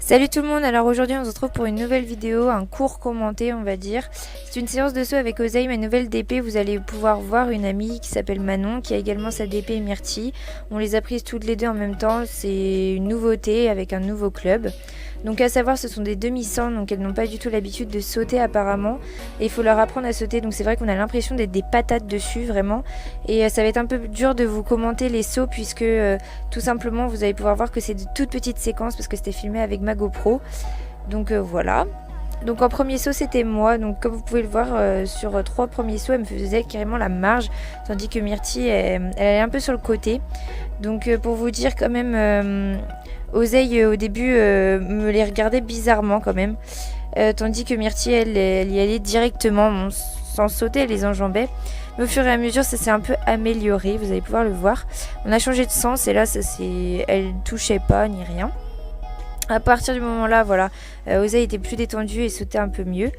Salut tout le monde, alors aujourd'hui on se retrouve pour une nouvelle vidéo, un cours commenté on va dire. C'est une séance de saut avec Oseille, ma nouvelle DP. Vous allez pouvoir voir une amie qui s'appelle Manon, qui a également sa DP Myrtille. On les a prises toutes les deux en même temps, c'est une nouveauté avec un nouveau club. Donc à savoir, ce sont des demi-cents, donc elles n'ont pas du tout l'habitude de sauter apparemment. Et il faut leur apprendre à sauter, donc c'est vrai qu'on a l'impression d'être des patates dessus vraiment. Et ça va être un peu dur de vous commenter les sauts puisque tout simplement vous allez pouvoir voir que c'est de toutes petites séquences parce que c'était filmé avec ma GoPro. Donc voilà. Donc en premier saut c'était moi, donc comme vous pouvez le voir sur trois premiers sauts elle me faisait carrément la marge, tandis que Myrtille elle est un peu sur le côté. Donc pour vous dire quand même, Oseille au début me les regardait bizarrement quand même, tandis que Myrtille elle y allait directement, bon, sans sauter, elle les enjambait. Mais au fur et à mesure ça s'est un peu amélioré, vous allez pouvoir le voir. On a changé de sens et là elle touchait pas ni rien. À partir du moment là, voilà, Oseille était plus détendue et sautait un peu mieux.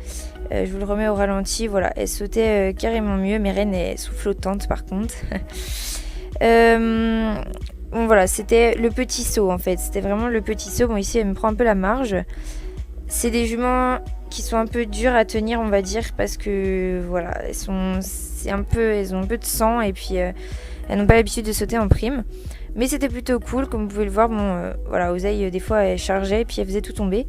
Je vous le remets au ralenti, voilà, elle sautait carrément mieux. Mes reines est sous flottante par contre. Bon voilà, c'était le petit saut en fait, c'était vraiment le petit saut. Bon ici elle me prend un peu la marge. C'est des juments qui sont un peu durs à tenir on va dire parce que voilà, elles ont un peu de sang et puis elles n'ont pas l'habitude de sauter en prime. Mais c'était plutôt cool, comme vous pouvez le voir. Bon, voilà, Oseille, des fois, elle chargeait et puis elle faisait tout tomber.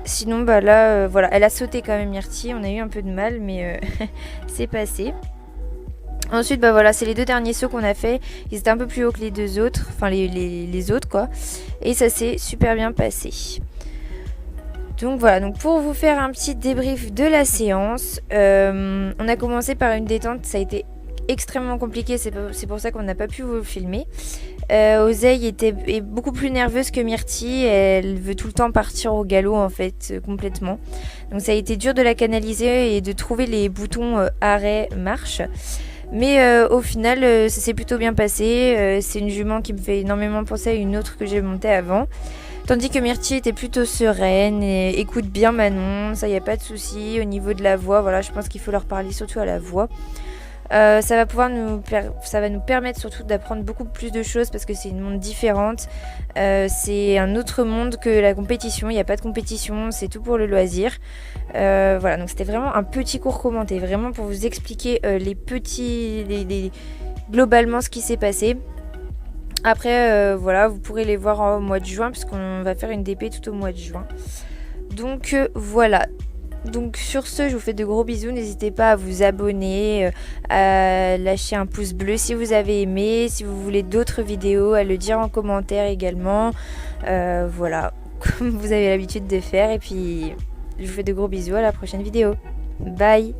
Sinon, bah là, voilà, elle a sauté quand même, Myrtille. On a eu un peu de mal, mais c'est passé. Ensuite, bah voilà, c'est les deux derniers sauts qu'on a fait. Ils étaient un peu plus hauts que les deux autres, enfin les autres, quoi. Et ça s'est super bien passé. Donc voilà, donc pour vous faire un petit débrief de la séance, on a commencé par une détente, ça a été extrêmement compliqué, c'est pour ça qu'on n'a pas pu vous le filmer. Oseille est beaucoup plus nerveuse que Myrtille, elle veut tout le temps partir au galop en fait, complètement. Donc ça a été dur de la canaliser et de trouver les boutons arrêt, marche. Mais au final, ça s'est plutôt bien passé. C'est une jument qui me fait énormément penser à une autre que j'ai montée avant. Tandis que Myrtille était plutôt sereine et écoute bien Manon, ça y a pas de souci. Au niveau de la voix, voilà, je pense qu'il faut leur parler surtout à la voix. Ça va nous permettre surtout d'apprendre beaucoup plus de choses parce que c'est une monde différente. C'est un autre monde que la compétition. Il n'y a pas de compétition, c'est tout pour le loisir. Voilà, donc c'était vraiment un petit cours commenté, vraiment pour vous expliquer globalement ce qui s'est passé. Après, voilà, vous pourrez les voir au mois de juin puisqu'on va faire une DP tout au mois de juin. Donc voilà. Donc sur ce, je vous fais de gros bisous. N'hésitez pas à vous abonner, à lâcher un pouce bleu si vous avez aimé. Si vous voulez d'autres vidéos, à le dire en commentaire également. Voilà, comme vous avez l'habitude de faire. Et puis, je vous fais de gros bisous. À la prochaine vidéo. Bye!